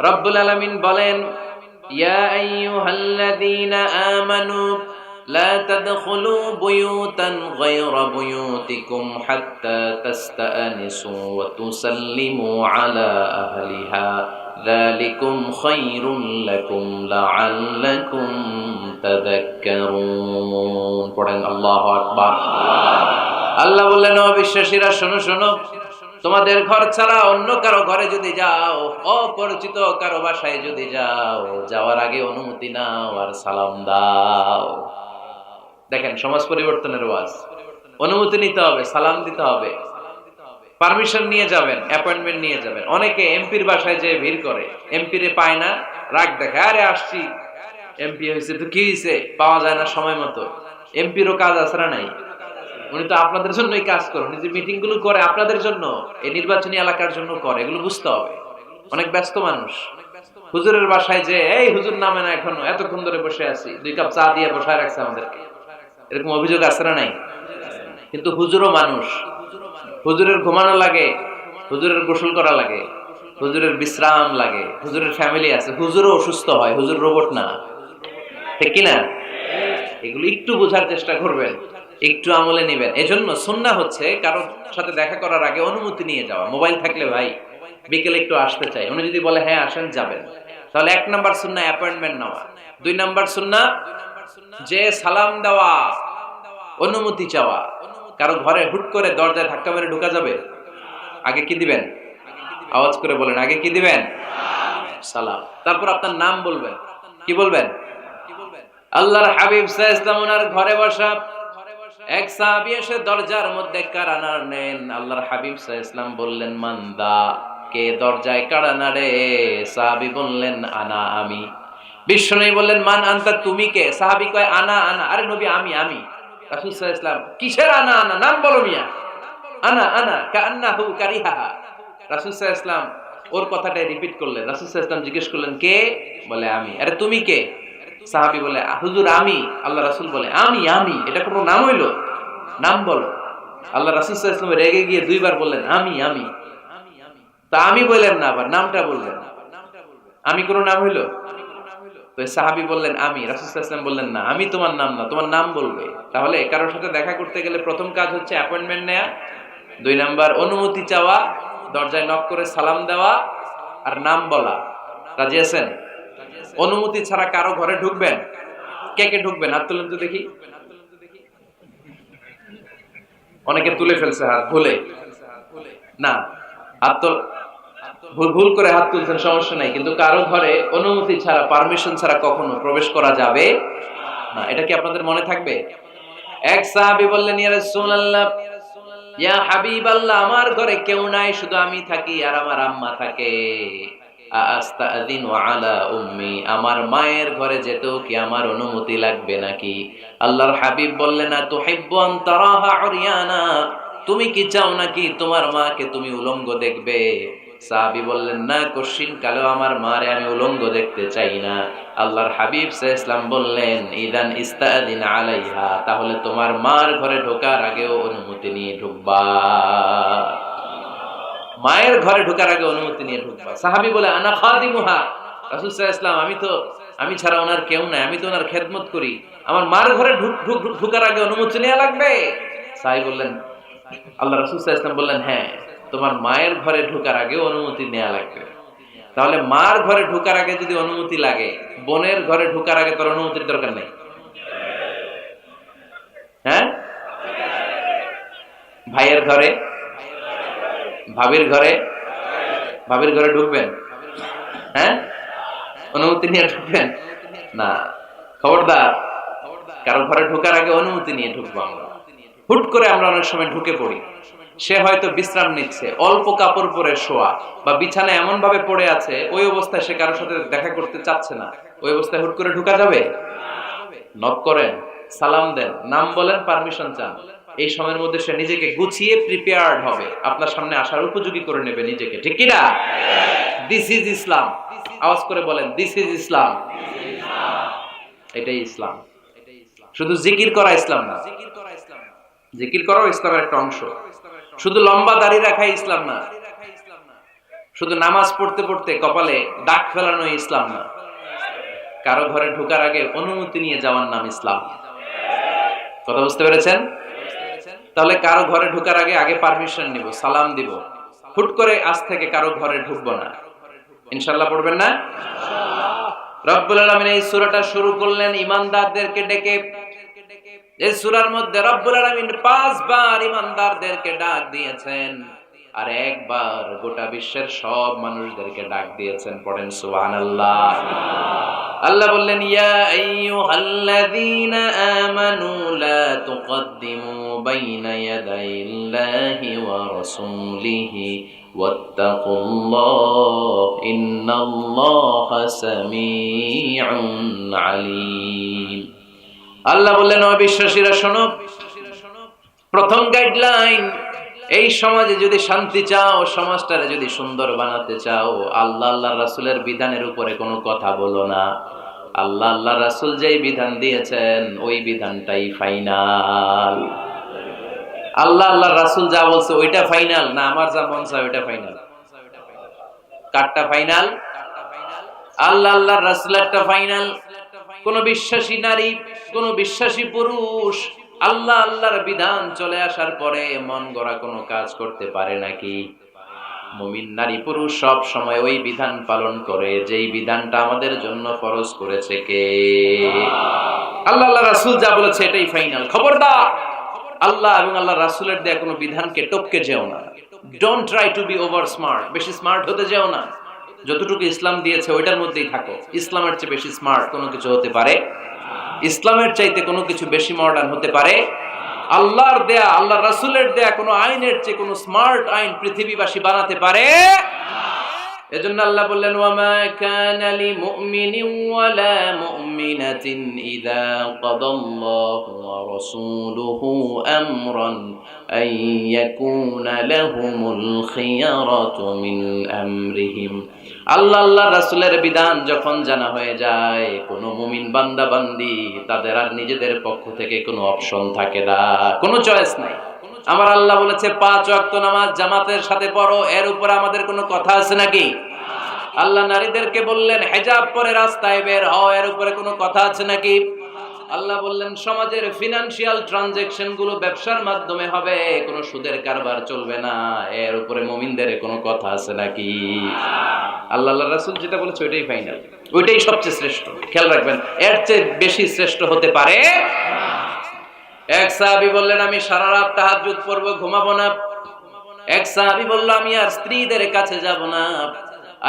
রব্বুল আলামিন বলেন, ইয়া আইয়ুহাল্লাযীনা আমানু লা তাদখুলু বুয়ুতান গায়রা বুয়ুতিকুম হাত্তা তাস্তানিসু ওয়া তুসাল্লিমু আলা আহলিহা যালিকুম খায়রুল লাকুম লাআল্লাকুম তাযাক্কারুন। পড়েন আল্লাহু আকবার। আল্লাহ বললেন, ও বিশ্বাসীরা শোনো শোনো, তোমাদের ঘর ছাড়া অন্য কারো ঘরে যদি যাও, অপরিচিত কারো বাসায় যদি যাও, যাওয়ার আগে অনুমতি নাও আর সালাম দাও। দেখেন সমাজ পরিবর্তনের ওয়াজ। অনুমতি নিতে হবে, সালাম দিতে হবে, পারমিশন নিয়ে যাবেন, অ্যাপয়েন্টমেন্ট নিয়ে যাবেন। অনেকে এমপির বাসায় যেয়ে ভিড় করে, এমপি রে পায় না, রাগ দেখে, আরে আসছি, এমপি হয়েছে তো কি হয়েছে, পাওয়া যায় না সময় মতো। এমপিরও কাজ আছে না নাই? উনি তো আপনাদের জন্যই কাজ করেন, যে মিটিং গুলো করে আপনাদের জন্য, এই নির্বাচনী এলাকার জন্য করে, এগুলো বুঝতে হবে। অনেক ব্যস্ত মানুষ হুজুরের বাসায় যে, এই হুজুর নামে না এখনো, এতক্ষণ ধরে বসে আছি, 2 কাপ চা দিয়ে বসায় রাখছে আমাদেরকে, এরকম অভিযোগ আছে না নাই? কিন্তু হুজুরও মানুষ, হুজুরের ঘুমানো লাগে, হুজুরের গোসল করা লাগে, হুজুরের বিশ্রাম লাগে, হুজুরের ফ্যামিলি আছে, হুজুরও অসুস্থ হয়, হুজুর রোবট না, ঠিক কিনা? এগুলো একটু বোঝার চেষ্টা করবেন, একটু আমলে নেবেন। এজন্য সুন্নাহ হচ্ছে কারোর সাথে দেখা করার আগে অনুমতি নিয়ে যাওয়া। মোবাইল থাকলে, ভাই বিকেলে একটু আসতে চাই, উনি যদি বলে হ্যাঁ আসেন, যাবেন, তাহলে 1 নাম্বার সুন্নাহ অ্যাপয়েন্টমেন্ট নেওয়া। 2 নাম্বার সুন্নাহ যে সালাম দেওয়া, অনুমতি চাওয়া। কারো ঘরে হুট করে দরজায় ধাক্কা মেরে ঢোকা যাবে? আগে কি দিবেন? আওয়াজ করে বলেন, আগে কি দিবেন? সালাম। তারপর আপনার নাম বলবেন। কি বলবেন? আল্লাহর হাবিব সাল্লাল্লাহু আলাইহি ওয়াসাল্লাম ওনার ঘরে বসা, এক সাহাবী এসে দরজার মধ্যে কারানার নেন। আল্লাহর হাবিব সাল্লাল্লাহু আলাইহি ওয়াসাল্লাম বললেন, মান্দা, কে দরজায় কাড়া নাড়ে? সাহাবী বললেন, আনা, আমি। বিশ্বনবী বললেন, মান আনতা, তুমি কে? সাহাবী কয়, আনা আনা। আরে নবী, আমি আমি। রাসূল সাল্লাল্লাহু আলাইহি ওয়াসাল্লাম, কিসের আনা আনা? নাম বলো মিয়া। আনা আনা কান্নাহু কারিহাহা। রাসূল সাল্লাল্লাহু আলাইহি ওয়াসাল্লাম ওর কথাটাই রিপিট করলেন। রাসূল সাল্লাল্লাহু আলাইহি ওয়াসাল্লাম জিজ্ঞেস করলেন, কে? বলে, আমি। আরে তুমি কে? সাহাবী বলে, হুজুর আমি। আল্লাহ রাসূল বলে, আমি আমি, এটা কোনো নাম হইলো? নাম বলো। আল্লাহ রাসূল সাল্লাল্লাহু আলাইহি ওয়াসাল্লাম রেগে গিয়ে 2 বার বললেন, আমি আমি। তা আমি বললেন না, আবার নামটা বললেন। আমি কোনো নাম হইলো? তো সাহাবী বললেন, আমি। রাসূল সাল্লাল্লাহু আলাইহি ওয়াসাল্লাম বললেন, না, আমি তোমার নাম না, তোমার নাম বলবে। তাহলে কারোর সাথে দেখা করতে গেলে প্রথম কাজ হচ্ছে অ্যাপয়েন্টমেন্ট নেওয়া, 2 নাম্বার অনুমতি চাওয়া, দরজায় নক করে সালাম দেওয়া, আর নাম বলা। রাজি আছেন? অনুমতি ছাড়া কারো ঘরে ঢুকবেন? কে কে ঢুকবেন? হাত তুলেন তো দেখি। অনেকে তুলে ফেলছে হাত ভুলে। না, হাত তো ভুল করে হাত তুলছেন, সমস্যা নাই, কিন্তু কারো ঘরে অনুমতি ছাড়া, পারমিশন ছাড়া কখনো প্রবেশ করা যাবে না। এটা কি আপনাদের মনে থাকবে? এক সাহাবী বললেন, ইয়া রাসূলুল্লাহ, ইয়া হাবিবাল্লাহ, আমার ঘরে কেউ নাই, শুধু আমি থাকি আর আমার আম্মা থাকে। আস্তাযিনু আলা উম্মি, আমার মায়ের ঘরে যেতেও কি আমার অনুমতি লাগবে নাকি? আল্লাহর হাবিব বললেন, তুহিব্বু আন তারাহা উরিয়ানা, তুমি কি চাও নাকি তোমার মাকে তুমি উলঙ্গ দেখবে? সাহাবী বললেন, না, কশিন কালেও আমার মারে আমি উলঙ্গ দেখতে চাই না। আল্লাহর হাবিব সাল্লাল্লাহু আলাইহি ওয়াসাল্লাম বললেন, ইদান ইস্তাদিন আলাইহা, তাহলে তোমার মার ঘরে ঢোকার আগেও অনুমতি নিয়ে ঢুকবা। মায়ের ঘরে ঢোকার আগে অনুমতি নিয়ে ঢুকবা। সাহাবী বলে, আনা খাদিমুহা, রাসূল সাল্লাল্লাহু আলাইহি ওয়াসাল্লাম, আমি ছাড়া ওনার কেউ নাই, আমি তো ওনার খেদমত করি, আমার মার ঘরে ঢোকার আগে অনুমতি নেওয়া লাগবে? সাহাবী বললেন, আল্লাহ রাসূল সাল্লাল্লাহু আলাইহি ওয়াসাল্লাম বললেন, হ্যাঁ, তোমার মায়ের ঘরে ঢোকার আগে অনুমতি নেওয়া লাগবে। তাহলে মার ঘরে ঢোকার আগে যদি অনুমতি লাগে, বোনের ঘরে ঢোকার আগে তোর অনুমতির দরকার নেই? হ্যাঁ? ভাইয়ের ঘরে, ভাবির ঘরে, ভাবির ঘরে ঢুকবেন? হ্যাঁ, অনুমতি নিয়ে ঢুকবেন না? খবরদার, কারো ঘরে ঢোকার আগে অনুমতি নিয়ে ঢুকবো আমরা। হুট করে আমরা অনেক সময় ঢুকে পড়ি, সে হয়তো বিশ্রাম নিচ্ছে, অল্প কাপড় পরে শোয়া, বা বিছানায় এমন ভাবে পড়ে আছে, ওই অবস্থায় সে কারোর সাথে দেখা করতে চাচ্ছে না, ওই অবস্থায় হুট করে ঢুকা যাবে? নক করেন, সালাম দেন, নাম বলেন, পারমিশন চান। এই সময়ের মধ্যে সে নিজেকে গুছিয়ে প্রিপেয়ার্ড হবে, আপনার সামনে আসার উপযোগী করে নেবে নিজেকে, ঠিক কি না? দিস ইজ ইসলাম। আওয়াজ করে বলেন, দিস ইজ ইসলাম। এটাই ইসলাম। শুধু জিকির করা ইসলাম না, জিকির করাও ইসলামের একটা অংশ। শুধু লম্বা দাড়ি রাখাই ইসলাম না, শুধু নামাজ পড়তে পড়তে কপালে দাগ ফেলানো ইসলাম না, কারো ঘরে ঢোকার আগে অনুমতি নিয়ে যাওয়ার নাম ইসলাম। কথা বুঝতে পেরেছেন? তাহলে কারো ঘরে ঢোকার আগে আগে পারমিশন নিব, সালাম দিব, হুট করে আজ থেকে কারো ঘরে ঢুকবো না। ইনশাআল্লাহ পড়বেন না? রব্বুল আলামিন এই সূরাটা শুরু করলেন ঈমানদারদেরকে ডেকে। এই সূরার মধ্যে রব্বুল আলামিন 5 বার ঈমানদারদেরকে ডাক দিয়েছেন, আর একবার গোটা বিশ্বের সব মানুষদেরকে ডাক দিয়েছেন। পড়েন সুবহানাল্লাহ। আল্লাহ বললেন, ইয়া আইয়ুহাল্লাযীনা আমানু লা তুকদ্দিমু বাইনা ইয়াদাইল্লাহি ওয়া রাসূলিহি ওয়াত্তাকুল্লাহ ইন্নাল্লাহা সামিউন আলীম। আল্লাহ বললেন, ও বিশ্বাসীরা শোনো, প্রথম গাইডলাইন, এই সমাজে যদি শান্তি চাও, সমাজটারে যদি সুন্দর বানাতে চাও, আল্লাহ আল্লাহ রাসূলের বিধানের উপরে কোনো কথা বলো না। আল্লাহ আল্লাহ রাসূল যেই বিধান দিয়েছেন ওই বিধানটাই ফাইনাল। আল্লাহ আল্লাহ রাসূল যা বলছে ওইটা ফাইনাল না, আমার যা মন চায় ওইটা ফাইনাল? কারটা ফাইনাল? আল্লাহ আল্লাহ রাসূলেরটা ফাইনাল। কোন বিশ্বাসী নারী, কোন বিশ্বাসী পুরুষ আল্লাহ আল্লাহর বিধান চলে আসার পরে মন গড়া কোনো কাজ করতে পারে নাকি? মুমিন নারী পুরুষ সব সময় ওই বিধান পালন করে যেই বিধানটা আমাদের জন্য ফরজ করেছে কে? আল্লাহ আল্লাহ রাসূল যা বলেছে এটাই ফাইনাল। খবরদার আল্লাহ এবং আল্লাহ রাসূলের দেয়া কোনো বিধানকে টপকে যেও না। Don't try to be over smart, বেশি স্মার্ট হতে যেও না। যতটুকু ইসলাম দিয়েছে ওইটার মধ্যেই থাকো। ইসলামের চেয়ে বেশি স্মার্ট কোনো কিছু হতে পারে? ইসলামের চাইতে কোনো কিছু বেশি মডার্ন হতে পারে? আল্লাহর দেয়া, আল্লাহ রাসূলের দেয়া কোনো আইনের চেয়ে কোনো স্মার্ট আইন পৃথিবীবাসী বানাতে পারে? এজন্য আল্লাহ বললেন, ওয়ামা কানা লিমুমিনিন ওয়ালা মুমিনাতিন ইযা কাদাল্লাহু ওয়া রাসূলুহু আমরান আন ইয়াকুনা লাহুমুল খিয়ারাতু মিন আমরিহিম। আল্লাহ আল্লাহ রাসূলের বিধান যখন জানা হয়ে যায়, কোনো মুমিন বান্দা বান্দি তাদের আর নিজেদের পক্ষ থেকে কোনো অপশন থাকে না, কোনো চয়েস নাই। আমার আল্লাহ বলেছে 5 ওয়াক্ত নামাজ জামাতের সাথে পড়ো, এর উপর আমাদের কোনো কথা আছে নাকি? আল্লাহ নারীদেরকে বললেন হিজাব পরে রাস্তায় বের হও, এর উপরে কোনো কথা আছে নাকি? আল্লাহ বললেন সমাজের ফিনান্সিয়াল ট্রানজাকশন গুলো ব্যবসার মাধ্যমে হবে, কোনো সুদের কারবার চলবে না, এর উপরে মুমিনদের কোনো কথা আছে নাকি? আল্লাহ আল্লাহ রাসূল যেটা বলেছে ওইটাই ফাইনাল, ওইটাই সবচেয়ে শ্রেষ্ঠ। খেয়াল রাখবেন, এর চেয়ে বেশি শ্রেষ্ঠ হতে পারে? এক সাহাবী বললেন, আমি সারা রাত তাহাজ্জুদ পড়ব, ঘুমাবো না। এক সাহাবী বলল, আমি আর স্ত্রীদের কাছে যাব না।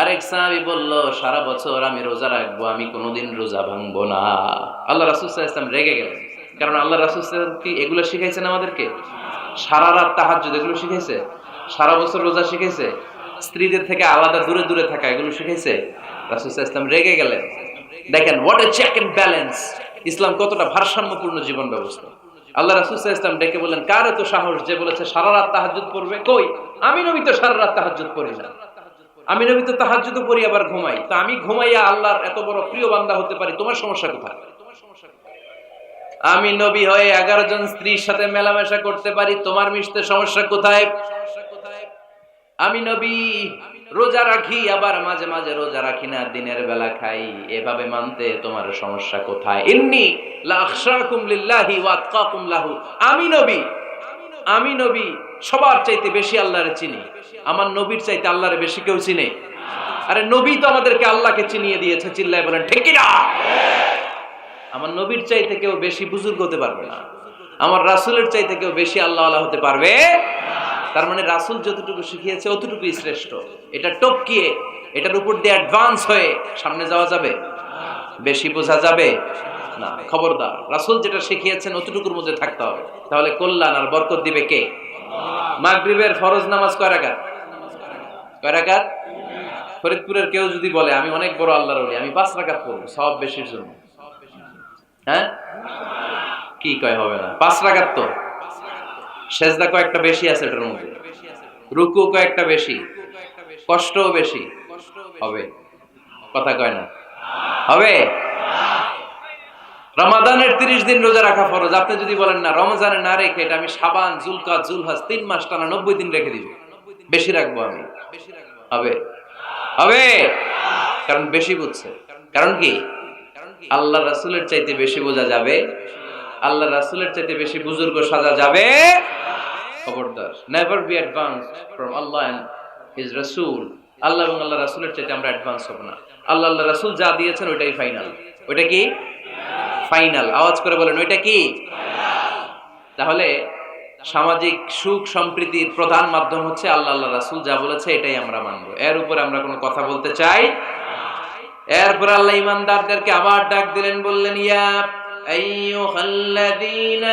আরেক সাহাবী বলল, সারা বছর আমি রোজা রাখবো, আমি কোনোদিন রোজা ভাঙবো না। আল্লাহ রাসূল সাল্লাল্লাহু আলাইহি ওয়াসাল্লাম রেগে গেলেন, কারণ আল্লাহ রাসূল সাল্লাল্লাহু আলাইহি ওয়াসাল্লাম কি এগুলো শিখাইছেন আমাদেরকে? সারা রাত তাহাজ্জুদ এগুলো শিখাইছে? সারা বছর রোজা শিখাইছে? স্ত্রীদের থেকে আলাদা দূরে দূরে থাকা এগুলো শিখাইছে? রাসূল সাল্লাল্লাহু আলাইহি ওয়াসাল্লাম রেগে গেলেন। দেখেন what a check and balance, ইসলাম কতটা ভারসাম্যপূর্ণ জীবন ব্যবস্থা। আল্লাহ রাসূল সাল্লাল্লাহু আলাইহি ওয়াসাল্লাম ডেকে বললেন, কার এত সাহস যে বলেছে সারা রাত তাহাজ্জুদ পড়বে? কই, আমি নবী তো সারা রাত তাহাজ্জুদ পড়ি না, আমি নবী তো তাহাজ্জুদ পড়ি আবার ঘুমাই, তো আমি ঘুমাইয়া আল্লাহর এত বড় প্রিয় বান্দা হতে পারি, তোমার সমস্যা কোথায়? আমি নবী হয়ে 11 জন স্ত্রীর সাথে মেলামেশা করতে পারি, তোমার মিশতে সমস্যা কোথায়? আমি নবী রোজা রাখি, আবার মাঝে মাঝে রোজা রাখি না, দিনের বেলা খাই, এভাবে মানতে তোমার সমস্যা কোথায়? ইন্নী লা আখশাকুম লিল্লাহি ওয়া আতকাকুম লাহু, আমি নবী সবার চাইতে বেশি আল্লাহরে চিনি, আমার নবীর চাইতে আল্লাহরে বেশি কেউ চিনে? আরে নবী তো আমাদেরকে আল্লাহকে চিনিয়ে দিয়েছে, চিল্লায় বলেন ঠিক কি না? আমার নবীর চাইতে কেউ বেশি বুজুর্গ হতে পারবে না, আমার রাসূলের চাইতে কেউ বেশি আল্লাহওয়ালা হতে পারবে? তার মানে রাসূল যতটুকু শিখিয়েছে অতটুকুই শ্রেষ্ঠ। এটা টপকিয়ে, এটার উপর দিয়ে অ্যাডভান্স হয়ে সামনে যাওয়া যাবে? বেশি বোঝা যাবে না। খবরদার, রাসূল যেটা শিখিয়েছেন অতটুকুর মধ্যে থাকতে হবে, তাহলে কল্যাণ আর বরকত দিবে কে? মাগরিবের ফরজ নামাজ কয় রাকাত? কয় রাকাত? ফরিদপুরের কেউ যদি বলে আমি অনেক বড় আল্লাহর ওলি, আমি 5 রাকাত পড়ব সওয়াব বেশির জন্য, হ্যাঁ কি কয়? হবে না। 5 রাকাত তো সেজদা কয়েকটা বেশি আছে, এটার মধ্যে রুকু কয়েকটা বেশি, কষ্টও বেশি, হবে? কথা কয় না? হবে? রমাদানের 30 দিন রোজা রাখা ফরজ, আপনি যদি বলেন না রমজানে না রেখে এটা আমি শাবান, জুলকাদ, জুলহজ 3 মাস টানা 90 দিন রেখে দিব, বেশি রাখবো আমি, হবে? হবে? কারণ বেশি বুঝছে। কারণ কি? আল্লাহ রাসূলের চাইতে বেশি বোঝা যাবে? আল্লাহ রাসূলের চাইতে বেশি বুজুর্গ সাজা যাবে? খবরদার, never be advanced from Allah and his রাসূল। আল্লাহ এবং আল্লাহ রাসূলের চাইতে আমরা অ্যাডভান্স হব না। আল্লাহ আল্লাহ রাসূল যা দিয়েছেন ওইটাই ফাইনাল। ওইটা কি ফাইনাল? আওয়াজ করে বলেন, ওইটা কি? তাহলে সামাজিক সুখ সম্প্রীতির প্রধান মাধ্যম হচ্ছে আল্লাহ আল্লাহ রাসূল যা বলেছে এটাই আমরা মানবো। এর উপরে আমরা কোনো কথা বলতে চাই? এরপর আল্লাহ ঈমানদারদেরকে আবার ডাক দিলেন, বললেন, ইয়া আইয়ুহাল্লাযীনা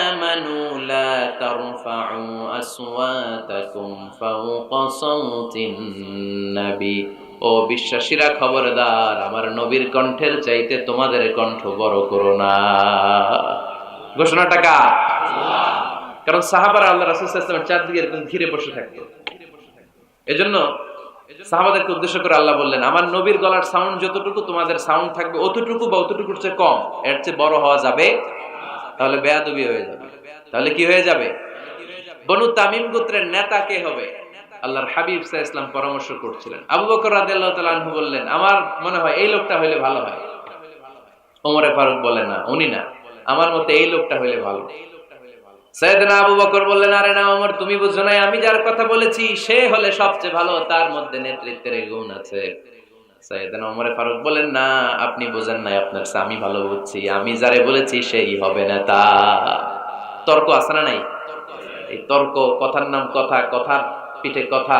আমানু লা তারফাউ আসওয়াতাকুম ফাওকা সাওতিন নবী। ও বিশ্বাসীরা, খবরদার, আমার নবীর কণ্ঠের চাইতে তোমাদের কণ্ঠ বড় করো না। ঘোষণাটা কার? কারণ সাহাবারা আল্লাহ রাসূল সাল্লাল্লাহু আলাইহি ওয়াসাল্লামের চারদিকে এরকম ঘিরে বসে থাকতো। এজন্য সাহাবাদেরকে উদ্দেশ্য করে আল্লাহ বললেন, আমার নবীর গলার সাউন্ড যতটুকু তোমাদের সাউন্ড থাকবে অতটুকু বা অতটুকুর চেয়ে কম, এর চেয়ে বড় হওয়া যাবে? তাহলে বেয়াদবি হয়ে যাবে। তাহলে কি হয়ে যাবে? বনু তামিম গোত্রের নেতা কে হবে? আল্লাহর হাবিব সাল্লাল্লাহু আলাইহি ওয়াসাল্লাম পরামর্শ করছিলেন। আবু বকর রাদিয়াল্লাহু তাআলা আনহু বললেন, আমার মনে হয় এই লোকটা হইলে ভালো হয়। ওমরে ফারুক বলে, না, উনি না, আমার মতে এই লোকটা হইলে ভালো। সাইয়েদনা আবু বকর বললেন, আরে না ওমর, তুমি বুঝো না, আমি যার কথা বলেছি সে হলে সবচেয়ে ভালো, তার মধ্যে নেতৃত্বের গুণ আছে। সাইয়েদনা ওমরে ফারুক বলেন, না, আপনি বুঝেন নাই, আপনার চেয়ে আমি ভালো বুঝছি, আমি যারে বলেছি সেই হবে নেতা। তর্ক আছে না নাই? এই তর্ক, কথার নাম কথা, কথার পিঠে কথা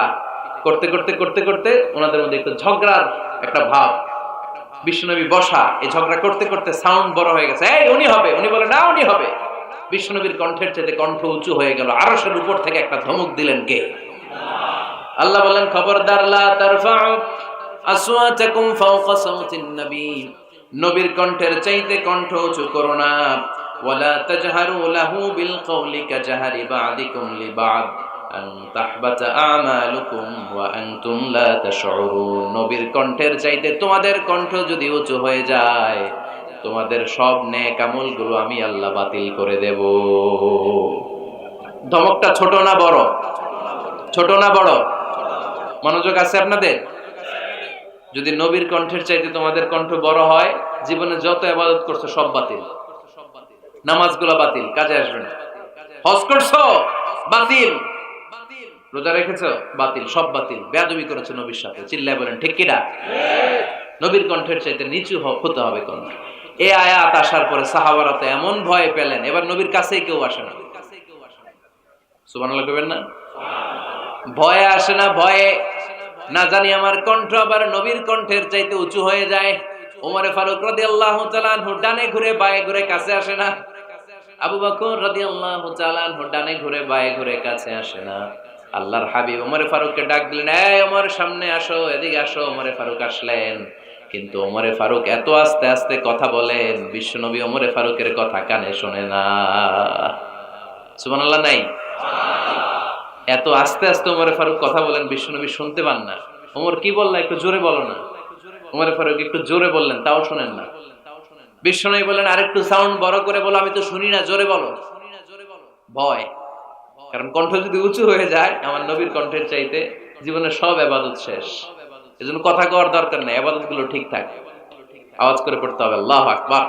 করতে করতে করতে করতে ওনাদের মধ্যে একটু ঝগড়ার একটা ভাব। বিশ্বনবী বসা, এই ঝগড়া করতে করতে সাউন্ড বড় হয়ে গেছে, এই উনি হবে, উনি বলে না উনি হবে। বিশ্বনবীর কণ্ঠের চেয়ে কণ্ঠ উঁচু হয়ে গেল। আরশের উপর থেকে একটা ধমক দিলেন কে? আল্লাহ বললেন, খবরদার, লা তারফাউ আসওয়াতাকুম ফাওকা সাওতিন নবী, নবীর কণ্ঠের চাইতে কণ্ঠ উঁচু করো না। ওয়ালা তাজহারু লাহু বিল কওলি কাজহারি বা'দিকুম লিবা'দ আন তাহবাতা আমালুকুম ওয়া আনতুম লা তাশউরুন। নবীর কণ্ঠের চাইতে তোমাদের কণ্ঠ যদি উঁচু হয়ে যায়, তোমাদের সব নেক আমলগুলো আমি আল্লাহ বাতিল করে দেব। ধমকটা ছোট না বড়? ছোট না বড়? মনোযোগ আছে আপনাদের? যদি নবীর কণ্ঠের চাইতে তোমাদের কণ্ঠ বড় হয়, জীবনে যত ইবাদত করছো সব বাতিল। নামাজগুলো বাতিল, কাজে আসবে না। হজ করছো, বাতিল। রোজা রেখেছো, বাতিল, সব বাতিল। বেয়াদবি করেছো নবীর সাথে, চিল্লায় বলেন ঠিক কিনা? নবীর কণ্ঠের চাইতে নিচু হতে হবে কণ্ঠ। এই আয়াত আসার পরে সাহাবারা তো এমন ভয় পেলেন, এবার নবীর কাছেই কেউ আসে না। সুবহানাল্লাহ কইবেন না? ভয়ে আসে না, ভয়ে না জানি আমার কণ্ঠ আবার নবীর কণ্ঠের চাইতে উঁচু হয়ে যায়। ওমরে ফারুক রাদিয়াল্লাহু তাআলা আনহু ডানে ঘুরে বায়ে ঘুরে কাছে আসে না। আবু বকর রাদিয়াল্লাহু তাআলা আনহু ডানে ঘুরে বায়ে ঘুরে কাছে আসে না। আল্লাহর হাবিব ওমরে ফারুককে ডাক দিলেন, এই ওমর, সামনে আসো, এদিকে আসো। ওমরে ফারুক আসলেন, কিন্তু ওমরে ফারুক এত আস্তে আস্তে কথা বলেন, বিশ্বনবী ওমরে ফারুকের কথা কানে শোনে না। সুবহানাল্লাহ নাই? এত আস্তে আস্তে ওমরে ফারুক কথা বলেন, বিশ্বনবী শুনতে পান না। ওমর কি বললা, একটু জোরে বলো না। ওমরে ফারুক একটু জোরে বললেন, তাও শুনেন না। বিশ্বনবী বলেন, আরেকটু সাউন্ড বড় করে বলো, আমি তো শুনি না, জোরে বলো। ভয়, কারণ কণ্ঠ যদি উঁচু হয়ে যায় আমার নবীর কণ্ঠের চাইতে, জীবনের সব ইবাদত শেষ। এজন্য কথা কওয়ার দরকার নেই, ইবাদত গুলো ঠিকঠাক আওয়াজ করে পড়তে হবে, আল্লাহু আকবার।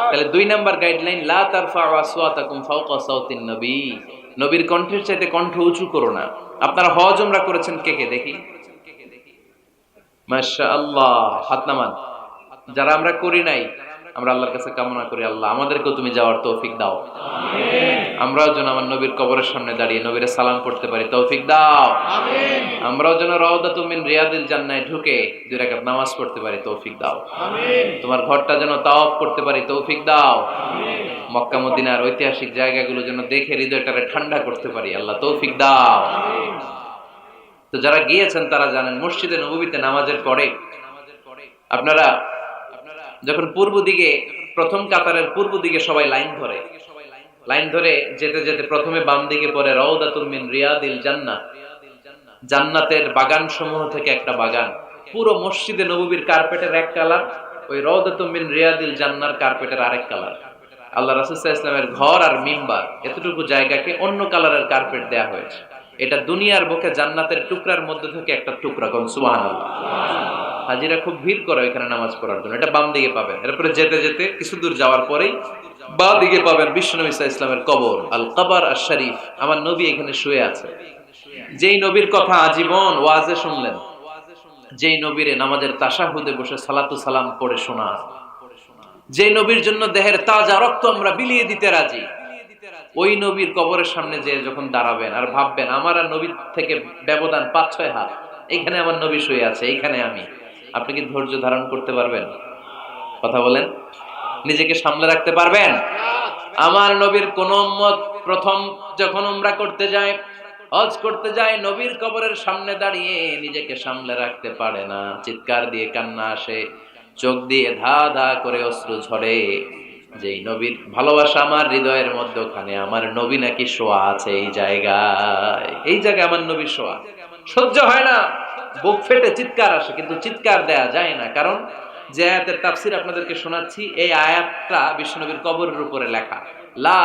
তাহলে 2 নাম্বার গাইডলাইন, লা তারফাউ আসওয়াতাকুম ফাওকা সাওতিন নবী, নবীর কণ্ঠের চাইতে কণ্ঠ উঁচু করো না। আপনারা হজ উমরা করেছেন কে কে দেখি? মাশাআল্লাহ, হাত নামান। যারা আমরা করি নাই, আমরা আল্লাহর কাছে কামনা করি, আল্লাহ আমাদেরকেও তুমি যাওয়ার তৌফিক দাও। আমিন। আমরাও যেন আমার নবীর কবরের সামনে দাঁড়িয়ে নবীর সালাম পড়তে পারি, তৌফিক দাও। আমিন। আমরাও যেন রাউদাতুম মিন রিয়াদিল জান্নাহ ঢুকে 2 রাকাত নামাজ পড়তে পারি, তৌফিক দাও। আমিন। তোমার ঘরটা যেন তাওয়াফ করতে পারি, তৌফিক দাও। আমিন। মক্কা মদিনার ঐতিহাসিক জায়গাগুলো যেন দেখে হৃদয়টারে ঠান্ডা করতে পারি, আল্লাহ তৌফিক দাও। আমিন। তো যারা গিয়েছেন তারা জানেন, মসজিদে নববীতে নামাজের পরে আপনারা যখন পূর্ব দিকে, প্রথম কাতারের পূর্ব দিকে সবাই লাইন ধরে যেতে যেতে প্রথমে বাম দিকে পড়ে রাউদাতুম মিন রিয়াদিল জান্নাহ, জান্নাতের বাগান সমূহ থেকে একটা বাগান। পুরো মসজিদে নববীর কার্পেটের এক কালার, ওই রাউদাতুম মিন রিয়াদিল জান্নাহর কার্পেটের আরেক কালার। আল্লাহ রাসূল সাল্লাল্লাহু আলাইহি ওয়াসাল্লামের ঘর আর মিম্বার এতটুকু জায়গাকে অন্য কালারের কার্পেট দেয়া হয়েছে। এটা দুনিয়ার বুকে জান্নাতের টুকরার মধ্যে থেকে একটা টুকরা, কোন সুবহানাল্লাহ। হাজিরা খুব ভিড় করে এখানে নামাজ পড়ার জন্য। এটা বাম দিকে পাবেন। এরপরে যেতে যেতে কিছু দূর যাওয়ার পরেই বাঁ দিকে পাবেন বিশ্বনবী সাল্লাল্লাহু আলাইহি ওয়াসাল্লামের কবর, আল কবর আশ-শরীফ। আমার নবী এখানে শুয়ে আছে। যেই নবীর কথা আজীবন ওয়াজে শুনলেন, যেই নবীরে নামাজের তাশাহুদে বসে সালাতু সালাম পড়ে শোনা, যে নবীর জন্য দেহের তাজা রক্ত আমরা বিলিয়ে দিতে রাজি, ওই নবীর কবরের সামনে যে যখন দাঁড়াবেন আর ভাববেন আমার আর নবীর থেকে ব্যবধান 5-6 হাত, এখানে আমার নবী শুয়ে আছে, এইখানে আমি, আপনি কি ধৈর্য ধারণ করতে পারবেন? কথা বলেন, নিজেকে সামলে রাখতে পারবেন? আমার নবীর কোন উম্মত প্রথম যখন উমরা করতে যায়, হজ করতে যায়, নবীর কবরের সামনে দাঁড়িয়ে নিজেকে সামলে রাখতে পারে না, চিৎকার দিয়ে কান্না আসে, চোখ দিয়ে ধা ধা করে অশ্রু ঝরে। যেই নবীর ভালোবাসা আমার হৃদয়ের মধ্যখানে, আমার নবী নাকি শোয়া আছে এই জায়গায়, এই জায়গায় আমার নবী শোয়া। সহ্য হয় না, বুক ফেটে চিৎকার আসে, কিন্তু চিৎকার দেয়া যায় না। কারণ যে আয়াতের তাফসীর আপনাদেরকে শোনাচ্ছি, এই আয়াতটা বিশ্বনবীর কবরের উপরে লেখা, লা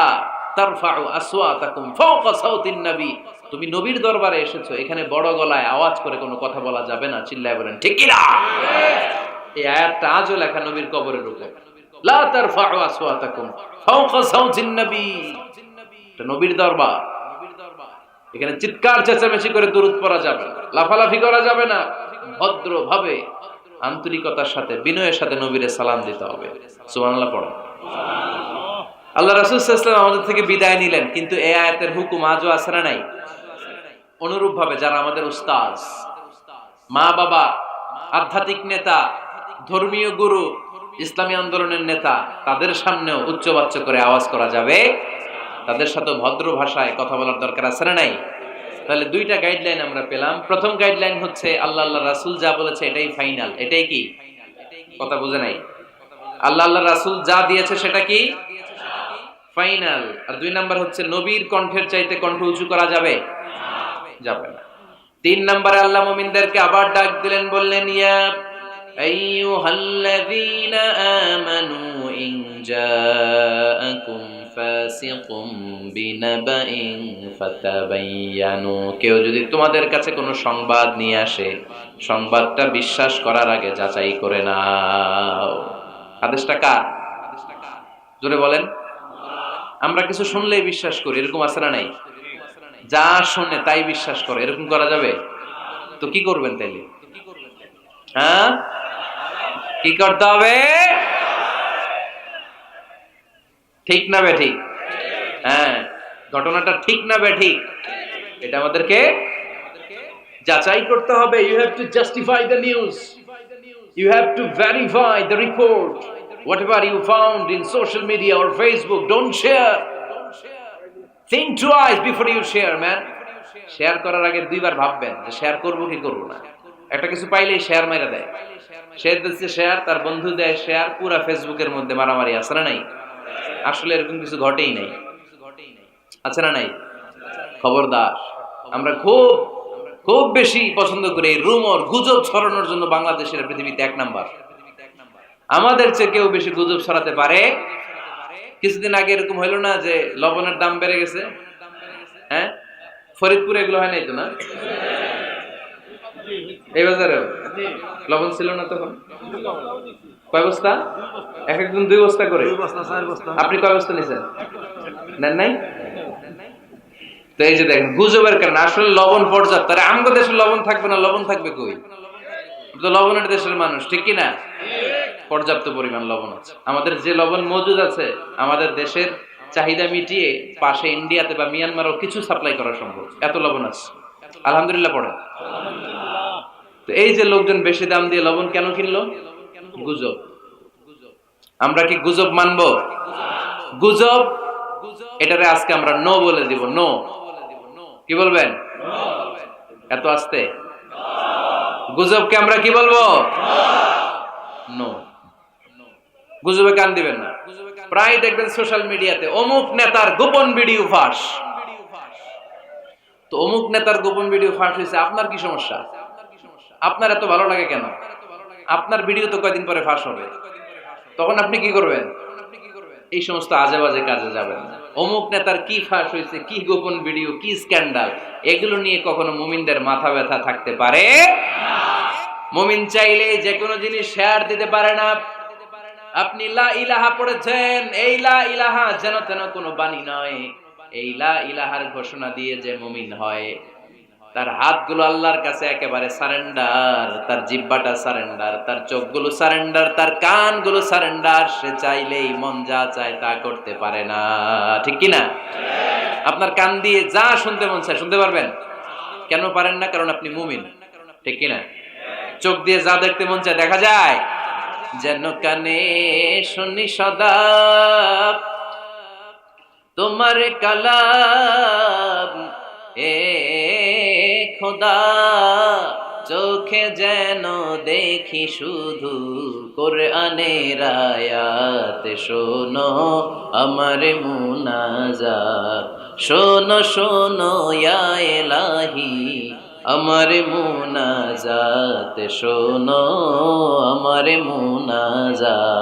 তারফাউ আসওয়াতাকুম ফাওকা সাউতিন নবী। তুমি নবীর দরবারে এসেছো, এখানে বড় গলায় আওয়াজ করে কোনো কথা বলা যাবে না। চিল্লায় বলেন ঠিক কি না? এই আয়াতটা আজও লেখা নবীর কবরের উপরে, লা তারফাউ আসওয়াতাকুম ফাওকা সাউতিন নবী। এটা নবীর দরবার, এখানে চিৎকার চেঁচামেচি করে দুরূদ পড়া যাবে না, লাফালাফি করা যাবে না। ভদ্রভাবে আন্তরিকতার সাথে বিনয়ের সাথে নবীরে সালাম দিতে হবে। সুবহানাল্লাহ পড়ো। আল্লাহ রাসূল সাল্লাল্লাহু আলাইহি ওয়াসাল্লাম আমাদের থেকে বিদায় নিলেন, কিন্তু এই আয়াতের হুকুম আজও আছে না নাই? অনুরূপ ভাবে যারা আমাদের উস্তাদ, মা বাবা, আধ্যাত্মিক নেতা, ধর্মীয় গুরু, ইসলামী আন্দোলনের নেতা, তাদের সামনেও উচ্চবাচ্য করে আওয়াজ করা যাবে, তাদের সাথে ভদ্র ভাষায় কথা বলার দরকার আছে না নাই? তাহলে দুইটা গাইডলাইন আমরা পেলাম। প্রথম গাইডলাইন হচ্ছে আল্লাহ রাসূল যা বলেছে এটাই ফাইনাল। এটাই কি? কথা বুঝে নাই? আল্লাহ রাসূল যা দিয়েছে সেটা কি ফাইনাল। আর দুই নাম্বার হচ্ছে নবীর কণ্ঠের চাইতে কণ্ঠ উঁচু করা যাবে যাবে না। তিন নম্বরে আল্লাহ মুমিনদেরকে আবার ডাক দিলেন, বললেন ইয়া আইয়ুহাল্লাযীনা আমানু ইন জাআকুম ফাসিকুম বিনাবাইন ফাতাবায়ানু। কেউ যদি তোমাদের কাছে কোনো সংবাদ নিয়ে আসে, সংবাদটা বিশ্বাস করার আগে যাচাই করে নাও। আদেশটা কার? জোরে বলেন। আমরা কিছু শুনলেই বিশ্বাস করি, এরকম আছে না নাই? যা শুনে তাই বিশ্বাস করে, এরকম করা যাবে? তো কি করবেন তাইলে? হ্যাঁ, কি করতে হবে? ঠিক না বে ঠিক? হ্যাঁ, ঘটনাটা ঠিক না বে ঠিক, এটা আমাদেরকে যাচাই করতে হবে। You have to justify the news, you have to verify the report. Whatever you found in social media or Facebook, don't share. Think twice before you share, man. Share করার আগে দুইবার ভাববেন যে শেয়ার করব কি করব না। একটা কিছু পাইলেই শেয়ার মাইরা দেয়, শেয়ার দিচ্ছে শেয়ার, তার বন্ধু দেয় শেয়ার, পুরা ফেসবুকের মধ্যে মারামারি। আছে না নাই? আসলে এরকম কিছু ঘটেই নাই, আছে না নাই? খবরদার, আমরা খুব খুব বেশি পছন্দ করি এই রুমর, গুজব ছড়ানোর জন্য বাংলাদেশের পৃথিবীতে 1 নাম্বার। আমাদের চেয়ে কেউ বেশি গুজব ছড়াতে পারে। কিছুদিন আগে এরকম হইলো না যে লবণের দাম বেড়ে গেছে? হ্যাঁ, ফরিদপুরে এগুলো হয় নাই তো না? এই বাজারেও লবণ ছিল না তখন? কয় বস্তা? এক একজন 2 বস্তা করে। আপনি কয় বস্তা নিছেন? নেন নাই? তো এই যে দেখেন গুজবের কারণে আসলে লবণ পর্যাপ্ত। আরে আমগো দেশে লবণ থাকবে না, লবণ থাকবে কই? তো লবণের দেশের মানুষ, ঠিক কি না? পর্যাপ্ত পরিমাণ লবণ আছে। আমাদের যে লবণ মজুদ আছে, আমাদের দেশের চাহিদা মিটিয়ে পাশে ইন্ডিয়াতে বা মিয়ানমারও কিছু সাপ্লাই করা সম্ভব, এত লবণ আছে। আলহামদুলিল্লাহ পড়ে। তো এই যে লোকজন বেশি দাম দিয়ে লবণ কেন কিনলো? গুজব। আমরা কি গুজব মানবো? গুজব, এটারে আজকে আমরা নো বলে দিব। নো। কি বলবেন? এত আস্তে? গুজবকে আমরা কি বলবো? নো। গুজবে কান দিবেন না। প্রায় দেখবেন সোশ্যাল মিডিয়াতে অমুক নেতার গোপন ভিডিও ফাঁস। তো অমুক নেতার গোপন ভিডিও ফাঁস হয়েছে, আপনার কি সমস্যা? আপনার এত ভালো লাগে কেন? আপনার ভিডিও তো কয়দিন পরে ফাঁস হবে, তখন আপনি কি করবেন? এই সমস্ত আজে বাজে কাজে যাবেন না। অমুক নেতার কি ফাঁস হয়েছে, কি গোপন ভিডিও, কি স্ক্যান্ডাল, এগুলো নিয়ে কখনো মুমিনদের মাথা ব্যথা থাকতে পারে? মুমিন চাইলে যে কোনো জিনিস শেয়ার দিতে পারে না। আপনি লা ইলাহা পড়েছেন, এই লা ইলাহা যেন তেন কোনো বাণী নয়। এই লা ইলাহার ঘোষণা দিয়ে যে মুমিন হয়, তার হাতগুলো আল্লাহর কাছে একেবারে সারেন্ডার, তার জিহ্বাটা সারেন্ডার, তার চোখগুলো সারেন্ডার, তার কানগুলো সারেন্ডার। সে চাইলেই মন যা চায় তা করতে পারে না, ঠিক কি না? আপনার কান দিয়ে যা শুনতে মন চায় শুনতে পারবেন? কেন পারেন না? কারণ আপনি মুমিন, ঠিক কি না? চোখ দিয়ে যা দেখতে মন চায় দেখা যায়। যেন কানে শুনি সদা তোমার কালাম, এ খোদা চোখে যেন দেখি শুধু কোরআনের আয়াত। শোনো আমার মুনাজাত, শোনো শোনো ইয়া ইলাহি আমার মুনাজাত, শোনো আমার মুনাজাত।